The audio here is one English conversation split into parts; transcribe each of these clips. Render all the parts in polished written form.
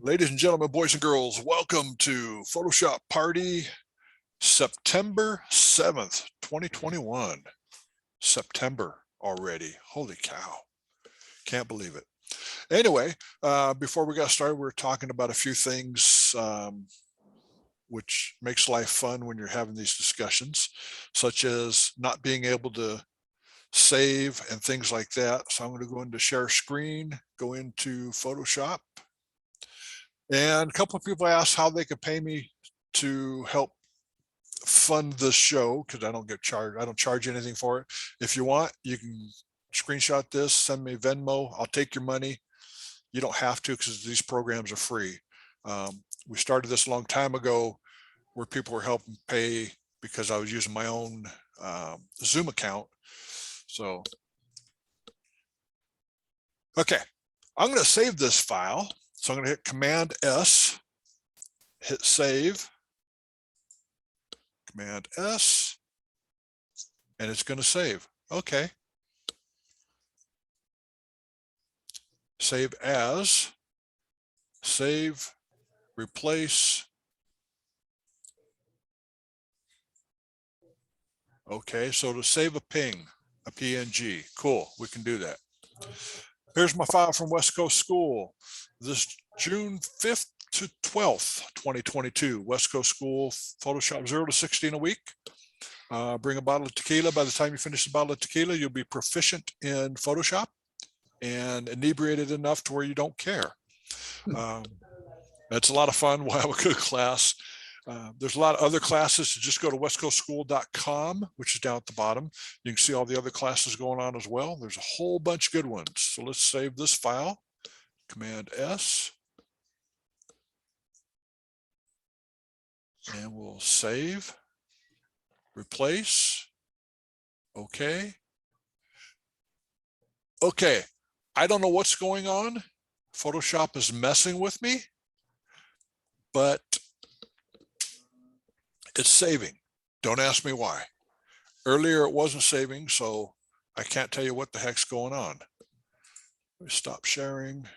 Ladies and gentlemen, boys and girls, welcome to Photoshop Party, September 7th, 2021. September already. Holy cow. Can't believe it. Anyway, before we got started, we were talking about a few things which makes life fun when you're having these discussions, such as not being able to save and things like that. So I'm going to go into share screen, go into Photoshop. And a couple of people asked how they could pay me to help fund this show, because I don't get charged. I don't charge anything for it. If you want, you can screenshot this, send me Venmo. I'll take your money. You don't have to, because these programs are free. We started this a long time ago where people were helping pay because I was using my own Zoom account. So, okay, I'm going to save this file. So I'm going to hit Command S, hit save, Command S, and it's going to save. Okay. Save as, save, replace. Okay, so to save a ping, a PNG, cool, we can do that. Here's my file from West Coast School. This June 5th to 12th, 2022, West Coast School, Photoshop 0 to 16 a week. Bring a bottle of tequila. By the time you finish the bottle of tequila, you'll be proficient in Photoshop and inebriated enough to where you don't care. That's a lot of fun. We'll have a good class. There's a lot of other classes, so just go to westcoastschool.com, which is down at the bottom. You can see all the other classes going on as well. There's a whole bunch of good ones. So let's save this file. Command S. And we'll save, replace. Okay. Okay. I don't know what's going on. Photoshop is messing with me, but it's saving. Don't ask me why. Earlier it wasn't saving, so I can't tell you what the heck's going on. Let me stop sharing,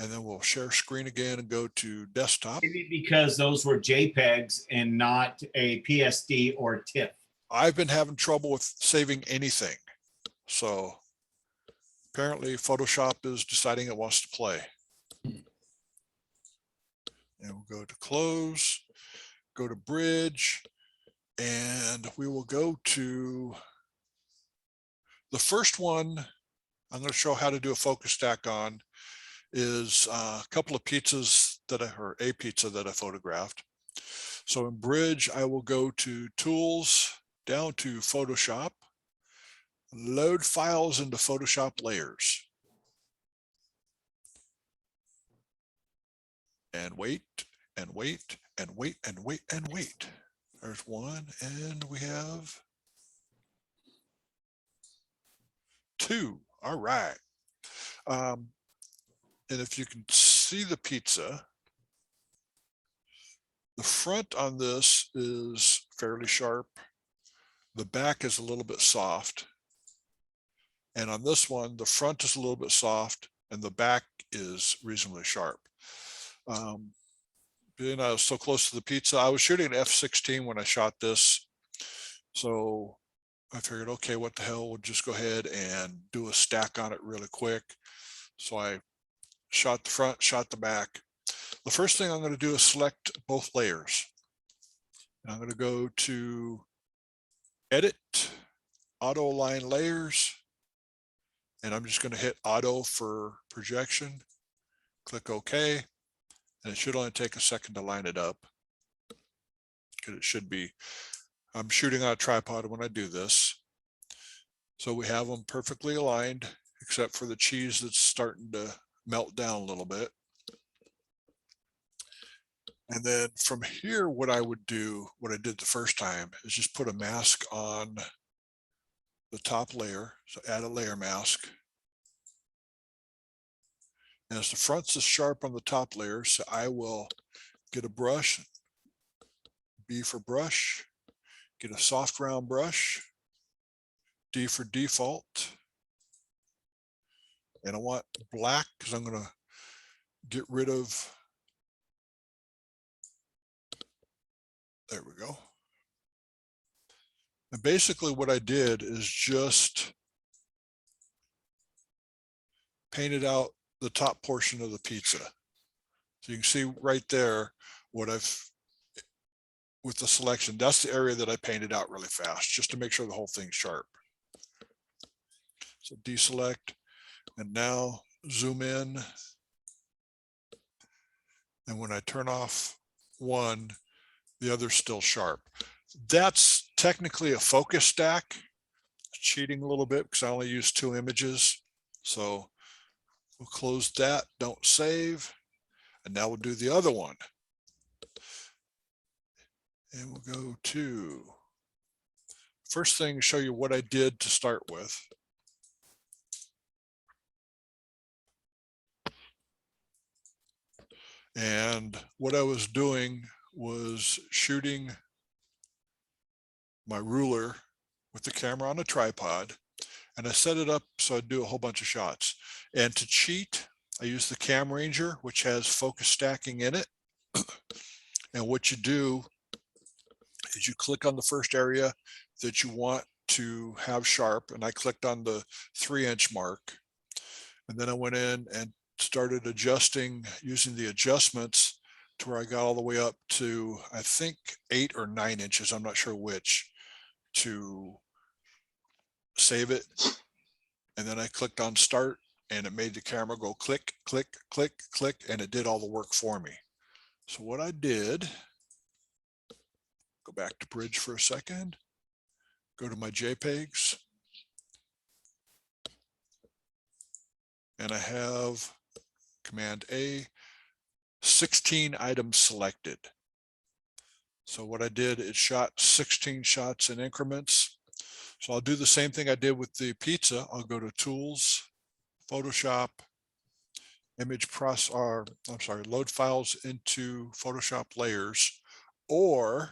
and then we'll share screen again and go to desktop. Maybe because those were JPEGs and not a PSD or TIFF. I've been having trouble with saving anything. So apparently Photoshop is deciding it wants to play. And we'll go to close, go to bridge, and we will go to the first one. I'm going to show how to do a focus stack on is a couple of pizzas or a pizza that I photographed. So in bridge, I will go to tools, down to Photoshop, load files into Photoshop layers. And wait, and wait, and wait, and wait, and wait. There's one, and we have two. All right. And if you can see the pizza, the front on this is fairly sharp. The back is a little bit soft. And on this one, the front is a little bit soft and the back is reasonably sharp. Being I was so close to the pizza, I was shooting an F16 when I shot this. So I figured, okay, what the hell, we'll just go ahead and do a stack on it really quick. So I shot the front, shot the back. The first thing I'm going to do is select both layers. I'm going to go to Edit, Auto Align Layers, and I'm just going to hit Auto for projection. Click OK, and it should only take a second to line it up. Because it should be, I'm shooting on a tripod when I do this. So we have them perfectly aligned, except for the cheese that's starting to melt down a little bit. And then from here, what I would do, what I did the first time, is just put a mask on the top layer. So add a layer mask. And as the front's is sharp on the top layer, so I will get a brush, B for brush, get a soft round brush, D for default. And I want black because I'm going to get rid of There we go. And basically what I did is just painted out the top portion of the pizza. So you can see right there what I've, with the selection, that's the area that I painted out really fast, just to make sure the whole thing's sharp. So deselect, and now zoom in. And when I turn off one, the other's still sharp. That's technically a focus stack. Cheating a little bit because I only used 2 images. So we'll close that, don't save. And now we'll do the other one. And we'll go to, first thing, show you what I did to start with. And what I was doing was shooting my ruler with the camera on a tripod, and I set it up so I'd do a whole bunch of shots. And to cheat, I use the Cam Ranger, which has focus stacking in it. And what you do is you click on the first area that you want to have sharp, and I clicked on the 3-inch mark. And then I went in and started adjusting using the adjustments to where I got all the way up to, I think, 8 or 9 inches. I'm not sure which, to save it. And then I clicked on start, and it made the camera go click, click, click, click, and it did all the work for me. So what I did, go back to bridge for a second, go to my JPEGs, and I have Command A, 16 items selected. So what I did is shot 16 shots in increments. So I'll do the same thing I did with the pizza. I'll go to Tools, Photoshop, Image Process, or I'm sorry, load files into Photoshop layers. Or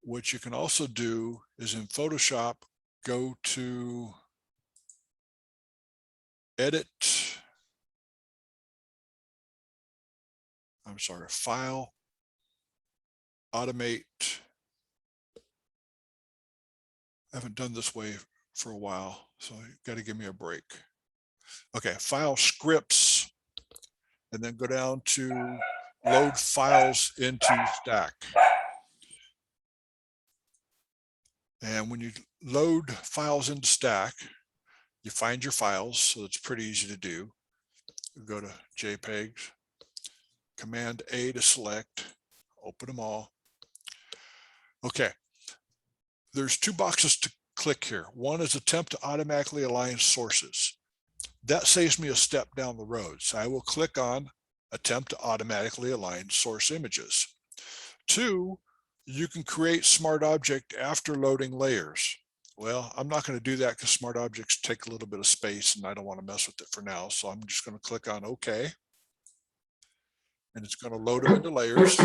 what you can also do is in Photoshop, go to Edit, I'm sorry, File, Automate. I haven't done this way for a while, so you got to give me a break. Okay, File, Scripts, and then go down to Load Files into Stack. And when you load files into Stack, you find your files, so it's pretty easy to do. You go to JPEGs, Command A to select, open them all. Okay, there's 2 boxes to click here. One is attempt to automatically align sources. That saves me a step down the road. So I will click on attempt to automatically align source images. 2, you can create smart object after loading layers. Well, I'm not going to do that because smart objects take a little bit of space and I don't want to mess with it for now. So I'm just going to click on OK. And it's going to load them into layers.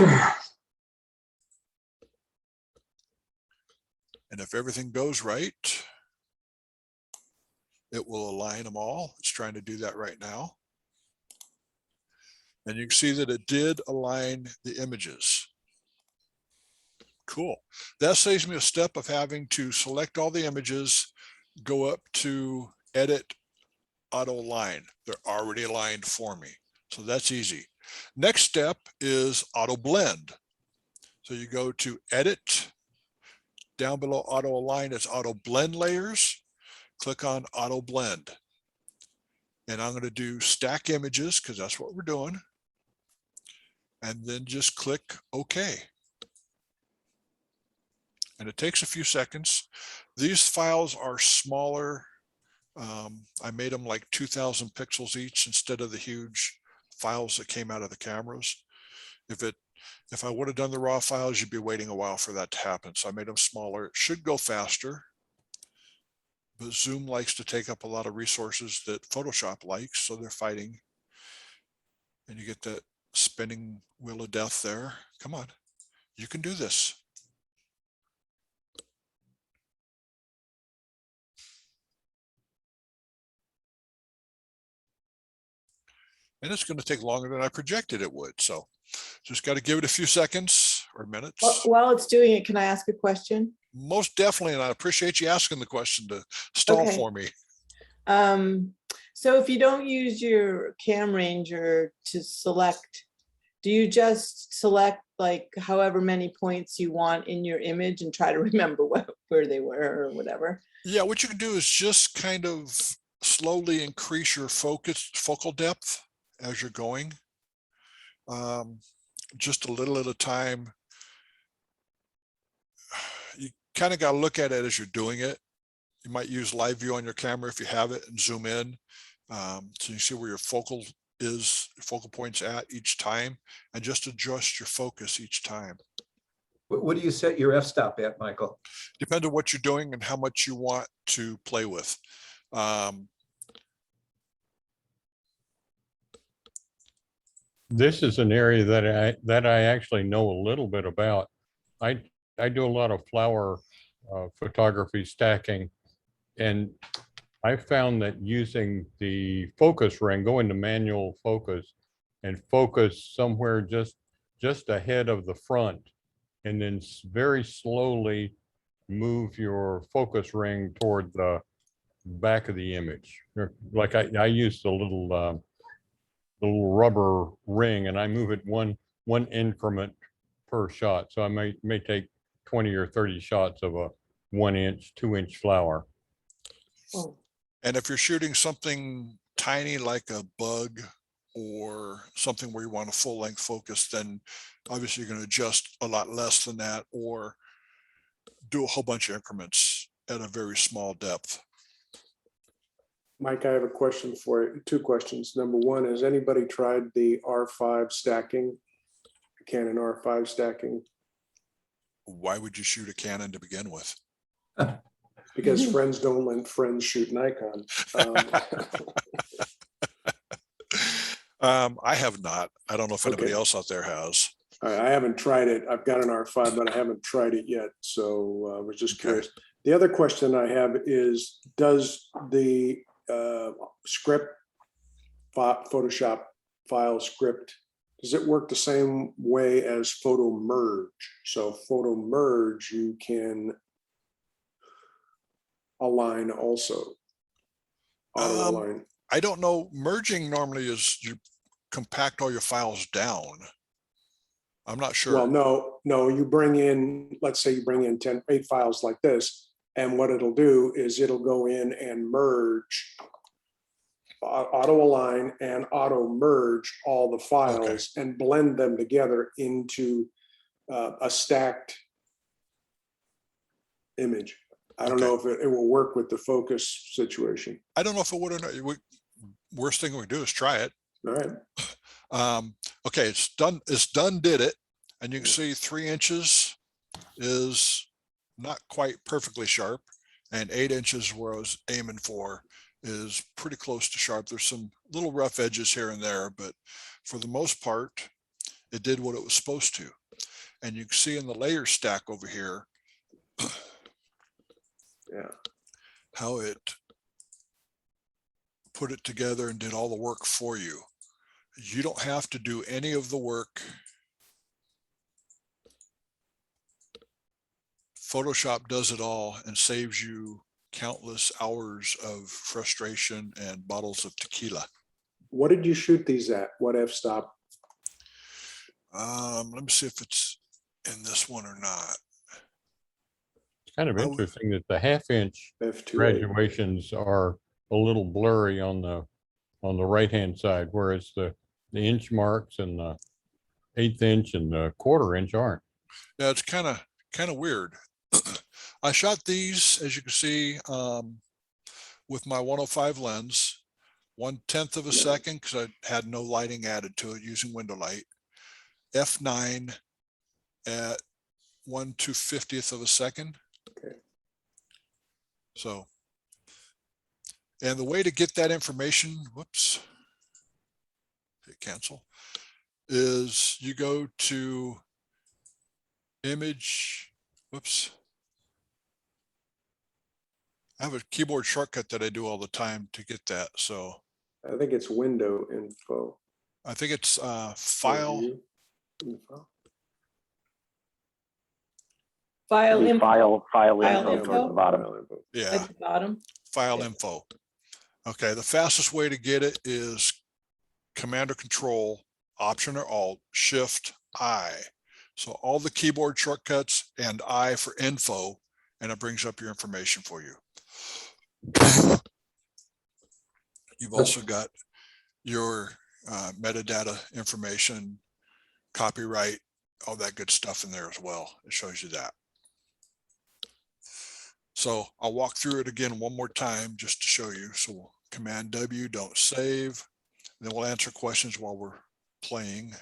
And if everything goes right, it will align them all. It's trying to do that right now. And you can see that it did align the images. Cool. That saves me a step of having to select all the images, go up to Edit, Auto Align. They're already aligned for me. So that's easy. Next step is Auto Blend. So you go to Edit, down below Auto Align is Auto Blend Layers. Click on Auto Blend. And I'm going to do Stack Images because that's what we're doing. And then just click OK. And it takes a few seconds. These files are smaller. I made them like 2,000 pixels each instead of the huge files that came out of the cameras. If I would have done the raw files, you'd be waiting a while for that to happen. So I made them smaller. It should go faster, but Zoom likes to take up a lot of resources that Photoshop likes, so they're fighting. And you get that spinning wheel of death there. Come on, you can do this. and it's going to take longer than I projected it would. So just got to give it a few seconds or minutes. While it's doing it, can I ask a question? Most definitely, and I appreciate you asking the question to stall Okay. for me. So if you don't use your cam ranger to select, do you just select like however many points you want in your image and try to remember where they were or whatever? Yeah, what you can do is just kind of slowly increase your focal depth as you're going. Just a little at a time. You kind of got to look at it as you're doing it. You might use live view on your camera if you have it and zoom in. So you see where your focal points at each time, and just adjust your focus each time. What do you set your f-stop at, Michael? Depends on what you're doing and how much you want to play with. This is an area that I actually know a little bit about. I do a lot of flower photography stacking, and I found that using the focus ring, go into manual focus and focus somewhere just ahead of the front, and then very slowly move your focus ring toward the back of the image. Like I use the little rubber ring, and I move it one increment per shot. So I may take 20 or 30 shots of a 1 inch, 2 inch flower. Oh. And if you're shooting something tiny like a bug or something where you want a full length focus, then obviously you're going to adjust a lot less than that, or do a whole bunch of increments at a very small depth. Mike, I have a question for you. Two questions. Number one, has anybody tried the R5 stacking, Canon R5 stacking? Why would you shoot a Canon to begin with? Because friends don't let friends shoot Nikon. I have not. I don't know if anybody Okay. else out there has. I haven't tried it. I've got an R5, but I haven't tried it yet. So I was just Okay. curious. The other question I have is, does the script, Photoshop file script, does it work the same way as photo merge? So photo merge, you can align also. Auto align. I don't know. Merging normally is you compact all your files down. I'm not sure. Well, no, you bring in, let's say you bring in 8 files like this, and what it'll do is it'll go in and merge, auto align and auto merge all the files and blend them together into a stacked image. I don't know if it will work with the focus situation. I don't know if it would or not. Worst thing we do is try it. All right. Okay, it's done. It's done. Did it? And you can see 3 inches is not quite perfectly sharp, and 8 inches where I was aiming for is pretty close to sharp. There's some little rough edges here and there, but for the most part, it did what it was supposed to. And you can see in the layer stack over here, Yeah. how it put it together and did all the work for you. You don't have to do any of the work. Photoshop does it all and saves you countless hours of frustration and bottles of tequila. What did you shoot these at? What f-stop? Let me see if it's in this one or not. It's kind of interesting that the 1/2 inch F2. graduations are a little blurry on the right-hand side, whereas the inch marks and the 1/8 inch and the 1/4 inch aren't. Yeah, it's kind of weird. I shot these, as you can see, with my 105 lens, 1/10 of a second, because I had no lighting added to it, using window light. F9 at 1/250th of a second. Okay. So, and the way to get that information, whoops, hit cancel, is you go to image, whoops. I have a keyboard shortcut that I do all the time to get that. So I think it's window info. I think it's file. Review. File Maybe info file File info info? towards the bottom. Yeah, at the bottom. file Yeah. info. Okay, the fastest way to get it is Command or Control, Option or Alt, Shift I. So all the keyboard shortcuts and I for info, and it brings up your information for you. You've also got your metadata information, copyright, all that good stuff in there as well. It shows you that. So I'll walk through it again one more time just to show you. So Command W, don't save. Then we'll answer questions while we're playing.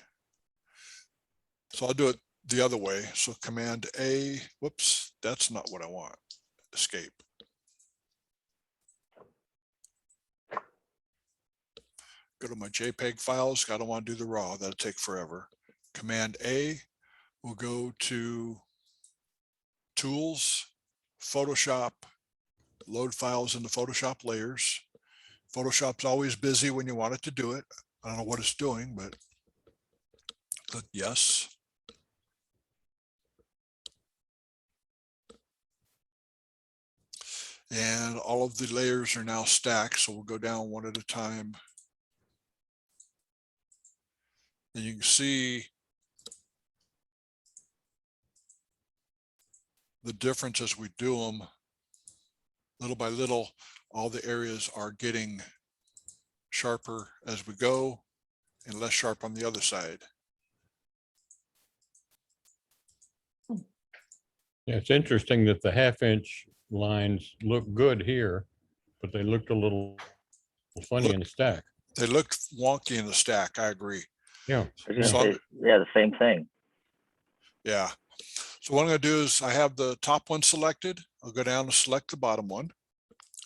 So I'll do it the other way. So Command A, whoops, that's not what I want. Escape. Go to my JPEG files. I don't want to do the raw. That'll take forever. Command A will go to Tools, Photoshop, load files into Photoshop layers. Photoshop's always busy when you want it to do it. I don't know what it's doing, but click yes. And all of the layers are now stacked. So we'll go down one at a time. And you can see the difference as we do them. Little by little, all the areas are getting sharper as we go and less sharp on the other side. Yeah, it's interesting that the 1/2-inch lines look good here, but they looked a little funny in the stack. They look wonky in the stack. I agree. Yeah. I was gonna So- say, yeah, the same thing. Yeah. So what I'm going to do is I have the top one selected. I'll go down and select the bottom one.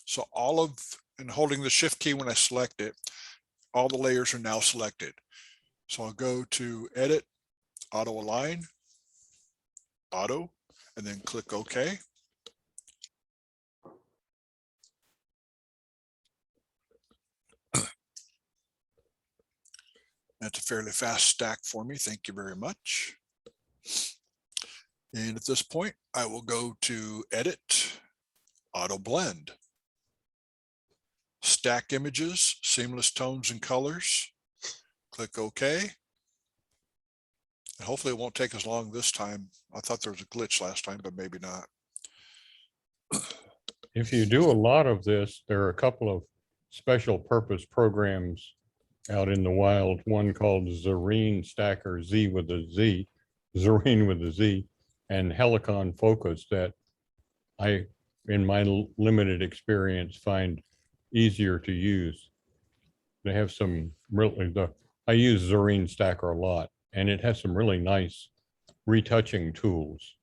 So all of, and holding the shift key when I select it, all the layers are now selected. So I'll go to Edit, Auto Align, Auto, and then click OK. That's a fairly fast stack for me. Thank you very much. And at this point, I will go to Edit, Auto Blend, Stack Images, Seamless Tones and Colors. Click OK. And hopefully it won't take as long this time. I thought there was a glitch last time, but maybe not. If you do a lot of this, there are a couple of special purpose programs out in the wild. One called Zarine Stacker, Z with a Z, Zarine with a Z, and Helicon Focus that I, in my limited experience, find easier to use. They have some really, I use Zarine Stacker a lot, and it has some really nice retouching tools.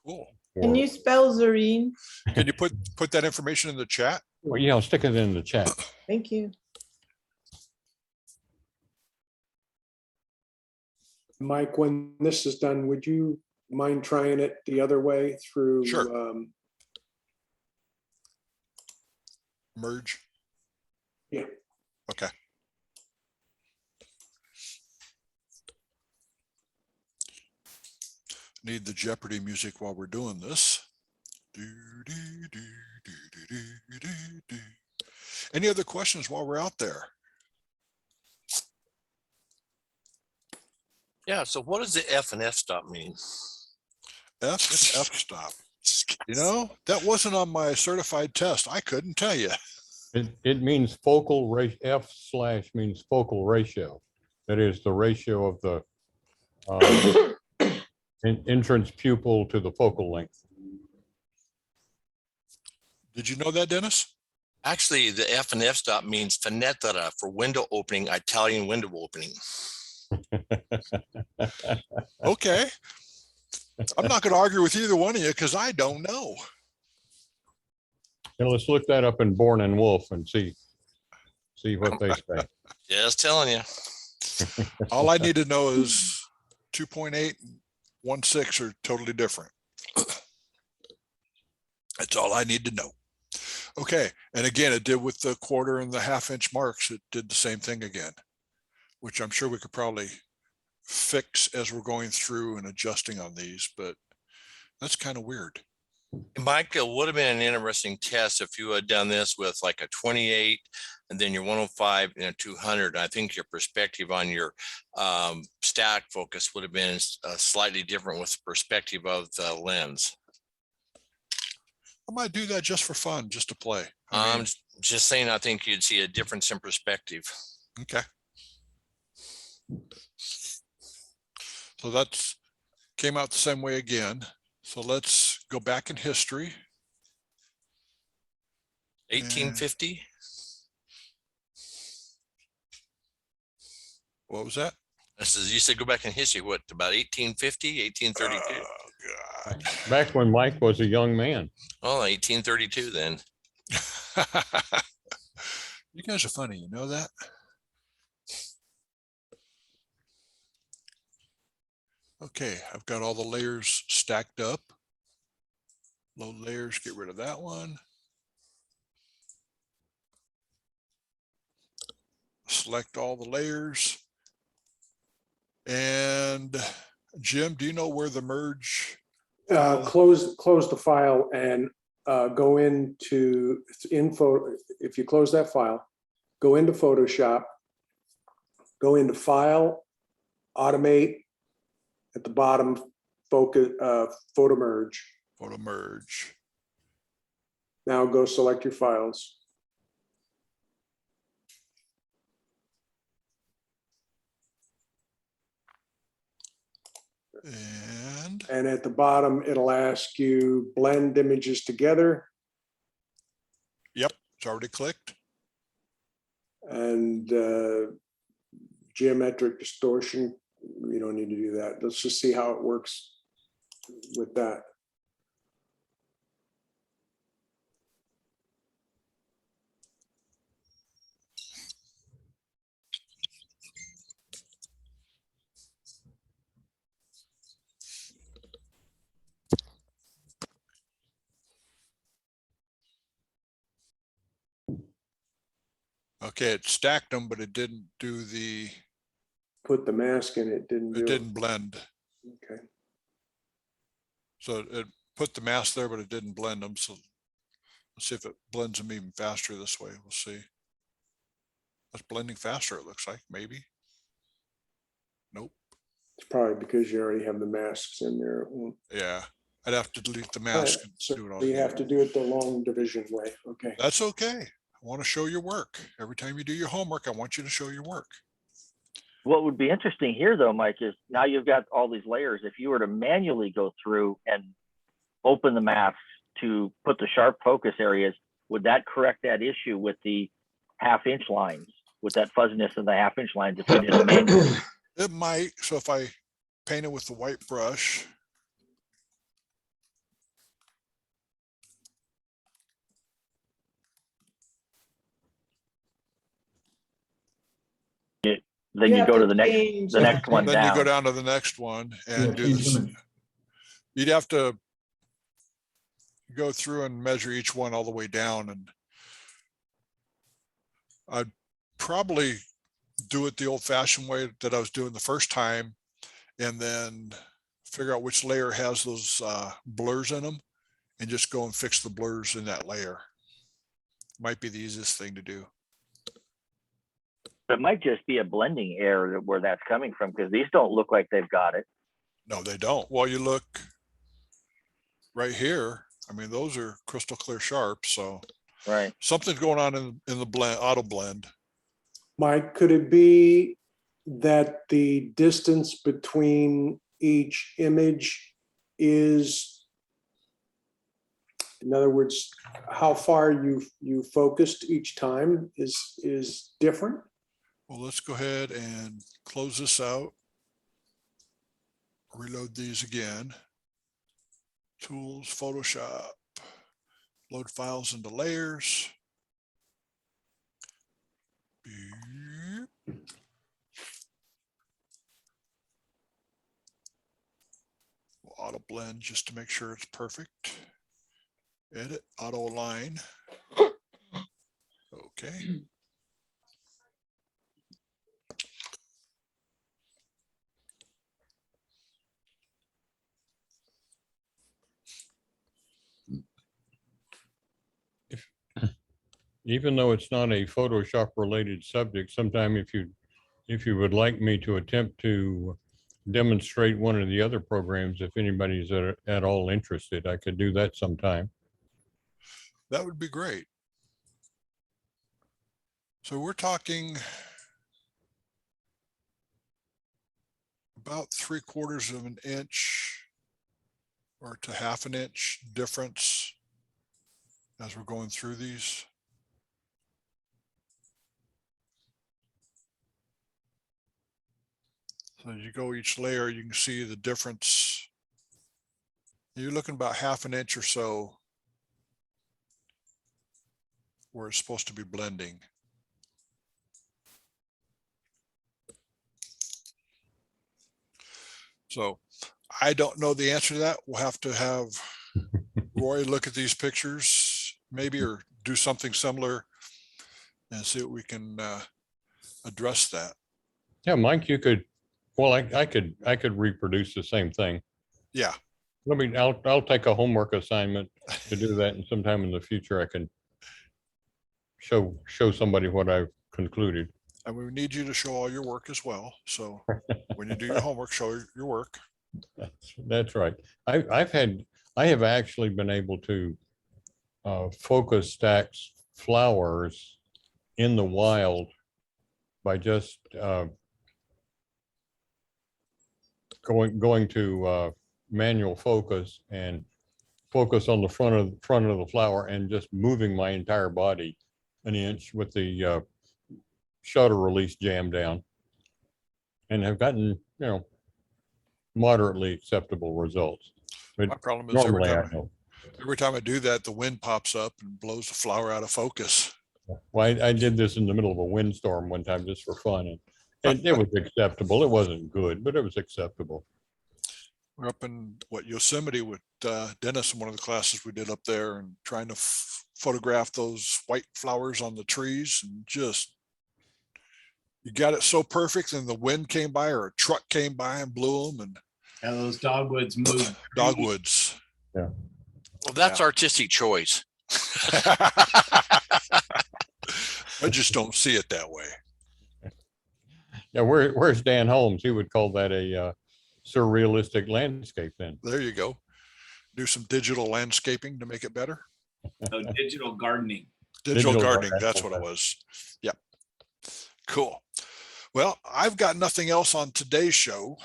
Cool. Can you spell Zarine? Can you put that information in the chat? Well, yeah, I'll stick it in the chat. Thank you. Mike, when this is done, would you mind trying it the other way through? Sure. Merge. Yeah. Okay. Need the Jeopardy music while we're doing this. Do, do, do, do, do, do, do, do. Any other questions while we're out there? Yeah, so what does the F and F stop mean? F and F stop. You know, that wasn't on my certified test. I couldn't tell you. It means focal ratio. F/ means focal ratio. That is the ratio of the entrance pupil to the focal length. Did you know that, Dennis? Actually, the F and F stop means finestra for window opening, Italian window opening. Okay. I'm not going to argue with either one of you because I don't know. Now let's look that up in Born and Wolf and see what they say. Just telling you. All I need to know is 2.8 and 1/6 are totally different. That's all I need to know. Okay. And again, it did with the 1/4 and the 1/2 inch marks. It did the same thing again. which I'm sure we could probably fix as we're going through and adjusting on these, but that's kind of weird. Mike, it would have been an interesting test if you had done this with like a 28 and then your 105 and a 200. I think your perspective on your stack focus would have been slightly different with the perspective of the lens. I might do that just for fun, just to play. I'm just saying, I think you'd see a difference in perspective. Okay. So that's came out the same way again. So let's go back in history. 1850. What was that? This is, you said go back in history, what, about 1850, 1832? Oh, God. Back when Mike was a young man. Oh, 1832 then. You guys are funny, you know that? Okay, I've got all the layers stacked up. Load layers, get rid of that one. Select all the layers. And Jim, do you know where the merge? Close the file and go into info. If you close that file, go into Photoshop, go into File, Automate, at the bottom, focus, Photo Merge. Photo merge. Now go select your files. And at the bottom, it'll ask you blend images together. yep, it's already clicked. And geometric distortion, you don't need to do that. Let's just see how it works with that. Okay, it stacked them, but it didn't do the, Put the mask in, it didn't do it it. didn't blend. Okay. So it put the mask there, but it didn't blend them. So let's see if it blends them even faster this way. We'll see. That's blending faster, it looks like, maybe. Nope. It's probably because you already have the masks in there. Yeah, I'd have to delete the All right, mask and so do it all you have again. to do it the long division way. Okay. That's okay. I want to show your work. Every time you do your homework, I want you to show your work. What would be interesting here though, Mike, is now you've got all these layers. If you were to manually go through and open the masks to put the sharp focus areas, would that correct that issue with the half-inch lines, with that fuzziness of the half-inch lines if you did it manually? It might. So if I paint it with the white brush, Then You you have go to to the next change one then you go down. down to the next one and Yeah, do change this. them. You'd have to go through and measure each one all the way down, and I'd probably do it the old fashioned way that I was doing the first time, and then figure out which layer has those blurs in them and just go and fix the blurs in that layer. Might be the easiest thing to do. It might just be a blending error where that's coming from, because these don't look like they've got it. No, they don't. Well, you look right here. I mean, those are crystal clear sharp. So Right. something's going on in the blend, auto blend. Mike, could it be that the distance between each image is, in other words, how far you focused each time is different? Well, let's go ahead and close this out. Reload these again. Tools, Photoshop, load files into layers. Beep. We'll auto blend just to make sure it's perfect. Edit, auto align. Okay. even though it's not a Photoshop related subject, sometime if you would like me to attempt to demonstrate one of the other programs, if anybody's at all interested, I could do that sometime. That would be great. So we're talking about 3/4 of an inch or to half an inch difference as we're going through these. So as you go each layer, you can see the difference. You're looking about half an inch or so where it's supposed to be blending. So I don't know the answer to that. We'll have to have Roy look at these pictures maybe, or do something similar and see what we can address that. Yeah, Mike, you could, well, I could reproduce the same thing. Yeah, I'll take a homework assignment to do that, and sometime in the future I can show somebody what I've concluded. and we need you to show all your work as well. So when you do your homework, show your work. That's right. I have actually been able to focus stacks flowers in the wild by just going to manual focus and focus on the front of the flower and just moving my entire body an inch with the shutter release jam down, and have gotten, moderately acceptable results. But My problem is normally I don't. every time I do that, the wind pops up and blows the flower out of focus. Well, I did this in the middle of a windstorm one time just for fun, and it was acceptable. It wasn't good, but it was acceptable. We're up in Yosemite with Dennis in one of the classes we did up there, and trying to photograph those white flowers on the trees, and just, you got it so perfect, and the wind came by or a truck came by and blew them, and those dogwoods move. dogwoods. Yeah. Well, that's artistic choice. I just don't see it that way. Yeah, where's Dan Holmes? He would call that a surrealistic landscape then. There you go. Do some digital landscaping to make it better. So digital gardening. Digital Digital gardening, gardening, that's what it okay. was. Yep. Cool. Well, I've got nothing else on today's show.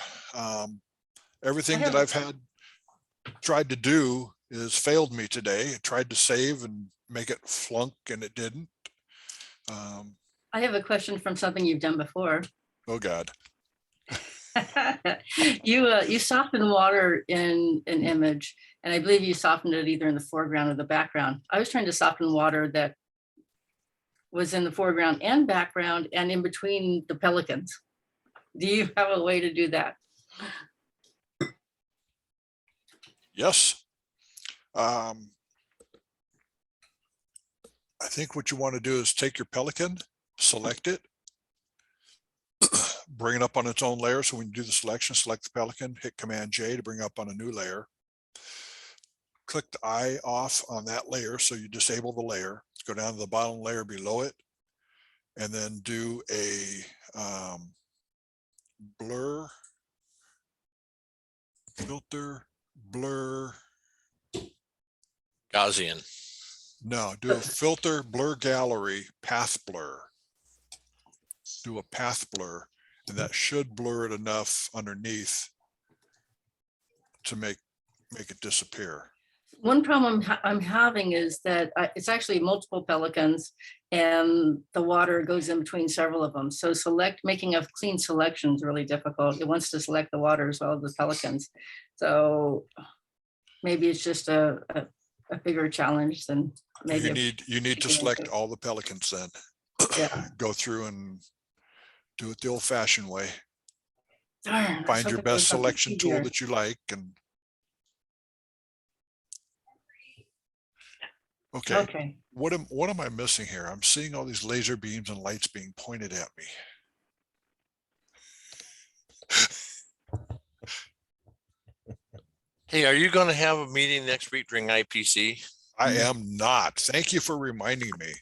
Everything that I've had tried to do is failed me today. I tried to save and make it flunk, and it didn't. I have a question from something you've done before. Oh God. You soften water in an image, and I believe you softened it either in the foreground or the background. I was trying to soften water that was in the foreground and background and in between the pelicans. Do you have a way to do that? Yes. I think what you want to do is take your pelican, select it, bring it up on its own layer. So when you do the selection, select the pelican, hit Command J to bring up on a new layer. Click the eye off on that layer. So you disable the layer, go down to the bottom layer below it, and then do a blur, filter, blur. Gaussian. No, do a filter, blur gallery, path blur. Do a path blur, and that should blur it enough underneath to make it disappear. One problem I'm having is that it's actually multiple pelicans and the water goes in between several of them. So making a clean selection is really difficult. It wants to select the water as well as the pelicans. So maybe it's just a bigger challenge than maybe. You need to select all the pelicans then. Yeah. Go through and do it the old fashioned way. Darn, I Find thought your there was best something selection tool easier. that you like, and okay. Okay. What am I missing here? I'm seeing all these laser beams and lights being pointed at me. Hey, are you going to have a meeting next week during IPC? I am not. Thank you for reminding me.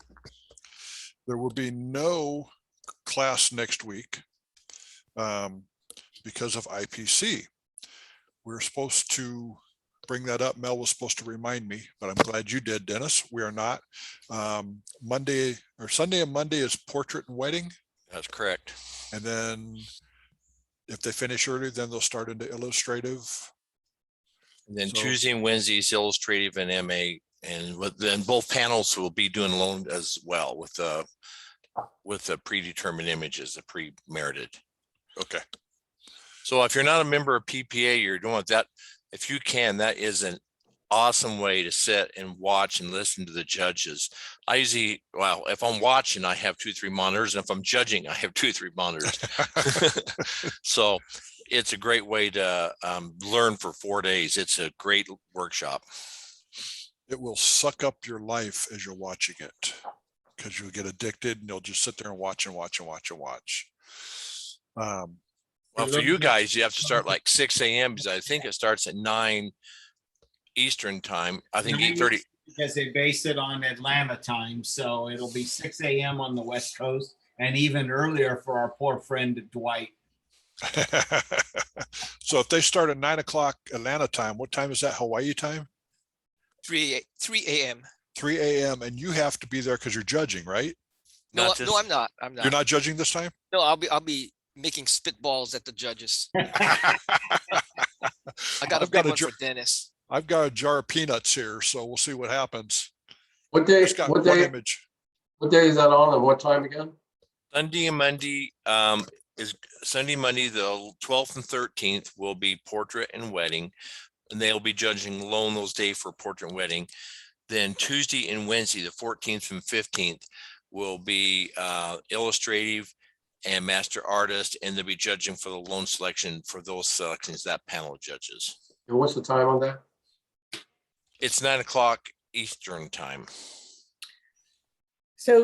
There will be no class next week because of IPC. We're supposed to bring that up. Mel was supposed to remind me, but I'm glad you did, Dennis. We are not. Monday or Sunday and Monday is portrait and wedding. That's correct. And then if they finish early, then they'll start into illustrative. And then So- Tuesday and Wednesday is illustrative and MA, and then both panels will be doing loan as well with the predetermined images, the pre-merited. Okay. So if you're not a member of PPA, you're doing that. If you can, that is an awesome way to sit and watch and listen to the judges. I usually, well, if I'm watching, I have 2-3 monitors, and if I'm judging, I have 2-3 monitors. So it's a great way to learn for 4 days. It's a great workshop. It will suck up your life as you're watching it because you'll get addicted and you'll just sit there and watch and watch and watch and watch. Well, for you guys, you have to start like 6 a.m. because I think it starts at 9 Eastern time. I think 8:30. Because they base it on Atlanta time, so it'll be 6 a.m. on the West Coast and even earlier for our poor friend Dwight. So if they start at 9 o'clock Atlanta time, what time is that Hawaii time? 3 a.m. 3 a.m. And you have to be there because you're judging, right? No, Not this- no, I'm not. I'm not. You're not judging this time? No, I'll be making spitballs at the judges. I got a I've got big a one jar- for Dennis. I've got a jar of peanuts here, so we'll see what happens. What day, Just got what one day, image. what day is that on and what time again? Sunday and Monday is Sunday, Monday, the 12th and 13th will be portrait and wedding. And they'll be judging loan those days for portrait and wedding. Then Tuesday and Wednesday, the 14th and 15th will be illustrative and master artist. And they'll be judging for the loan selection for those selections, that panel of judges. And what's the time on that? It's 9 o'clock Eastern time. So